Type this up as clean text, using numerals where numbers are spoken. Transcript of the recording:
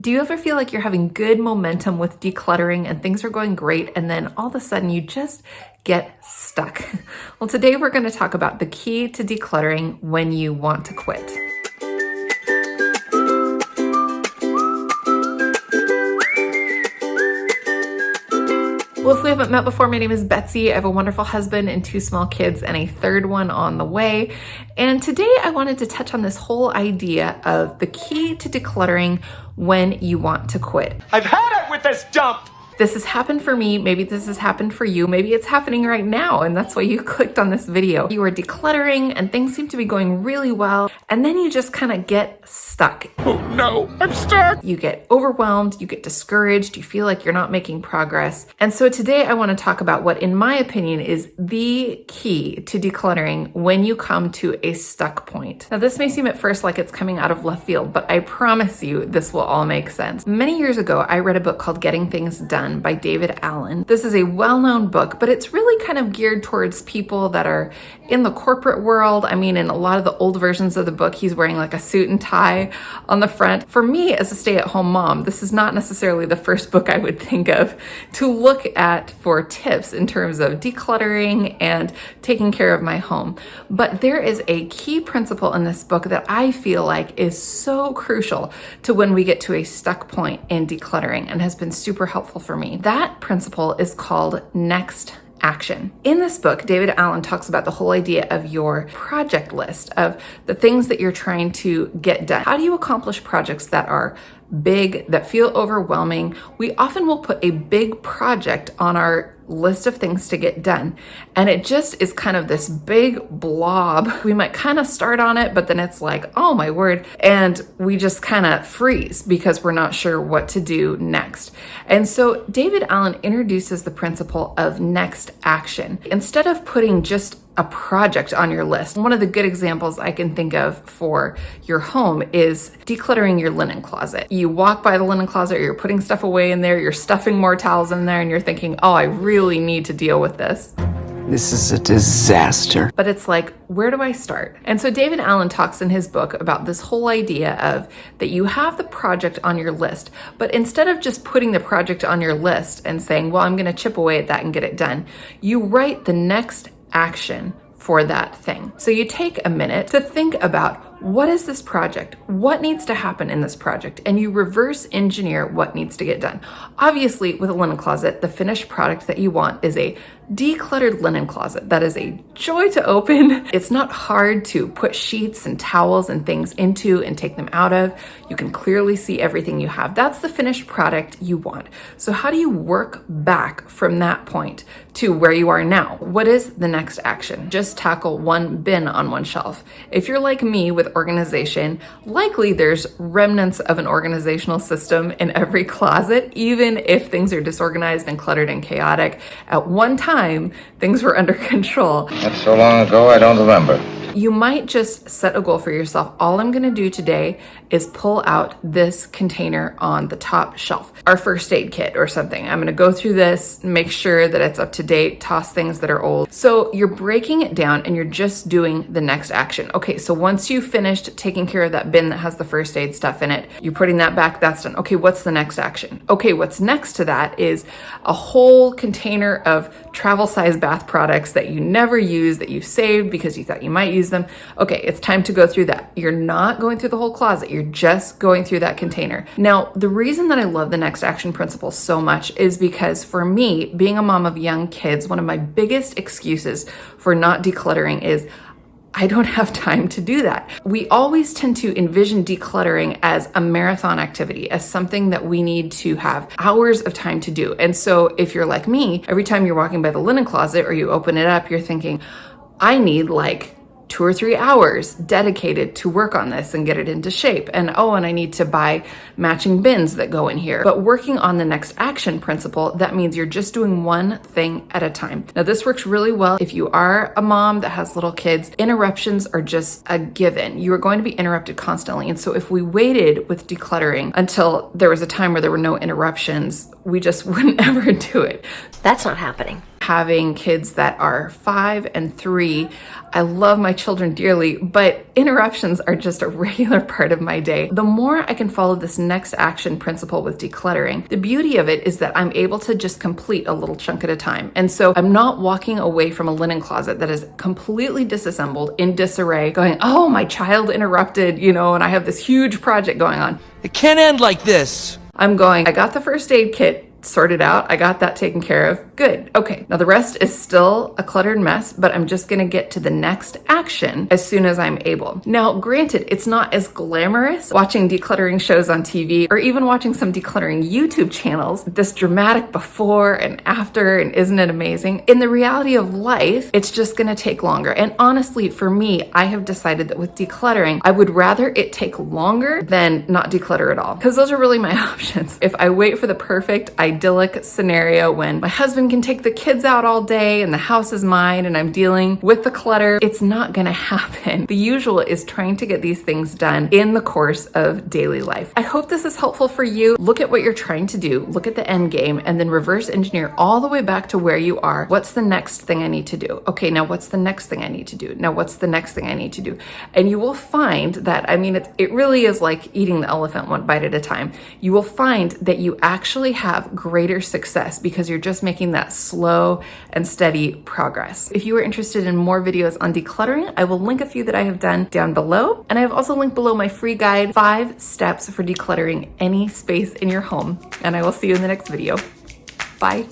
Do you ever feel like you're having good momentum with decluttering and things are going great, and then all of a sudden you just get stuck? Well, today we're going to talk about the key to decluttering when you want to quit. Well, if we haven't met before, my name is Betsy. I have a wonderful husband and 2 small kids and a 3rd one on the way. And today I wanted to touch on this whole idea of the key to decluttering when you want to quit. I've had it with this dump! This has happened for me. Maybe this has happened for you. Maybe it's happening right now, and that's why you clicked on this video. You are decluttering and things seem to be going really well, and then you just kind of get stuck. Oh no, I'm stuck! You get overwhelmed, you get discouraged, you feel like you're not making progress. And so today I want to talk about what, in my opinion, is the key to decluttering when you come to a stuck point. Now, this may seem at first like it's coming out of left field, but I promise you this will all make sense. Many years ago, I read a book called Getting Things Done by David Allen. This is a well-known book, but it's really kind of geared towards people that are in the corporate world. I mean, in a lot of the old versions of the book, he's wearing like a suit and tie on the front. For me, as a stay-at-home mom, this is not necessarily the first book I would think of to look at for tips in terms of decluttering and taking care of my home. But there is a key principle in this book that I feel like is so crucial to when we get to a stuck point in decluttering and has been super helpful for me. That principle is called next action. In this book, David Allen talks about the whole idea of your project list, of the things that you're trying to get done. How do you accomplish projects that are big, that feel overwhelming? We often will put a big project on our list of things to get done, and it just is kind of this big blob. We might kind of start on it, but then it's like, oh my word, and we just kind of freeze because we're not sure what to do next. And so David Allen introduces the principle of next action. Instead of putting just a project on your list, one of the good examples I can think of for your home is decluttering your linen closet. You walk by the linen closet, you're putting stuff away in there, you're stuffing more towels in there, and you're thinking, oh, I really need to deal with this. This is a disaster. But it's like, where do I start? And so David Allen talks in his book about this whole idea of that you have the project on your list, but instead of just putting the project on your list and saying, well, I'm going to chip away at that and get it done, you write the next action for that thing. So you take a minute to think about, what is this project? What needs to happen in this project? And you reverse engineer what needs to get done. Obviously, with a linen closet, the finished product that you want is a decluttered linen closet. That is a joy to open. It's not hard to put sheets and towels and things into and take them out of. You can clearly see everything you have. That's the finished product you want. So how do you work back from that point to where you are now? What is the next action? Just tackle one bin on one shelf. If you're like me with organization, likely there's remnants of an organizational system in every closet, even if things are disorganized and cluttered and chaotic. At one time, things were under control. That's so long ago, I don't remember. You might just set a goal for yourself. All I'm going to do today is pull out this container on the top shelf, our first aid kit or something. I'm going to go through this, make sure that it's up to date, toss things that are old. So you're breaking it down and you're just doing the next action. Okay, so once you've finished taking care of that bin that has the first aid stuff in it, you're putting that back, that's done. Okay, what's the next action? Okay, what's next to that is a whole container of travel size bath products that you never use, that you saved because you thought you might use them. Okay, it's time to go through that. You're not going through the whole closet. You're just going through that container. Now, the reason that I love the next action principle so much is because for me, being a mom of young kids, one of my biggest excuses for not decluttering is I don't have time to do that. We always tend to envision decluttering as a marathon activity, as something that we need to have hours of time to do. And so if you're like me, every time you're walking by the linen closet or you open it up, you're thinking, I need like 2 or 3 hours dedicated to work on this and get it into shape. And and I need to buy matching bins that go in here. But working on the next action principle, that means you're just doing one thing at a time. Now, this works really well if you are a mom that has little kids. Interruptions are just a given. You are going to be interrupted constantly. And so if we waited with decluttering until there was a time where there were no interruptions, we just wouldn't ever do it. That's not happening. having kids that are 5 and 3. I love my children dearly, but interruptions are just a regular part of my day. The more I can follow this next action principle with decluttering, the beauty of it is that I'm able to just complete a little chunk at a time. And so I'm not walking away from a linen closet that is completely disassembled, in disarray, going, oh, my child interrupted, and I have this huge project going on. It can't end like this. I'm going, I got the first aid kit sorted out. I got that taken care of. Good. Okay. Now the rest is still a cluttered mess, but I'm just going to get to the next action as soon as I'm able. Now, granted, it's not as glamorous watching decluttering shows on TV or even watching some decluttering YouTube channels, this dramatic before and after, and isn't it amazing? In the reality of life, it's just going to take longer. And honestly, for me, I have decided that with decluttering, I would rather it take longer than not declutter at all, because those are really my options. If I wait for the perfect idyllic scenario when my husband can take the kids out all day and the house is mine and I'm dealing with the clutter, it's not gonna happen. The usual is trying to get these things done in the course of daily life. I hope this is helpful for you. Look at what you're trying to do, look at the end game, and then reverse engineer all the way back to where you are. What's the next thing I need to do? Okay, now what's the next thing I need to do? Now what's the next thing I need to do? And you will find that, it really is like eating the elephant one bite at a time. You will find that you actually have greater success because you're just making that slow and steady progress. If you are interested in more videos on decluttering, I will link a few that I have done down below. And I have also linked below my free guide, 5 steps for decluttering any space in your home. And I will see you in the next video. Bye.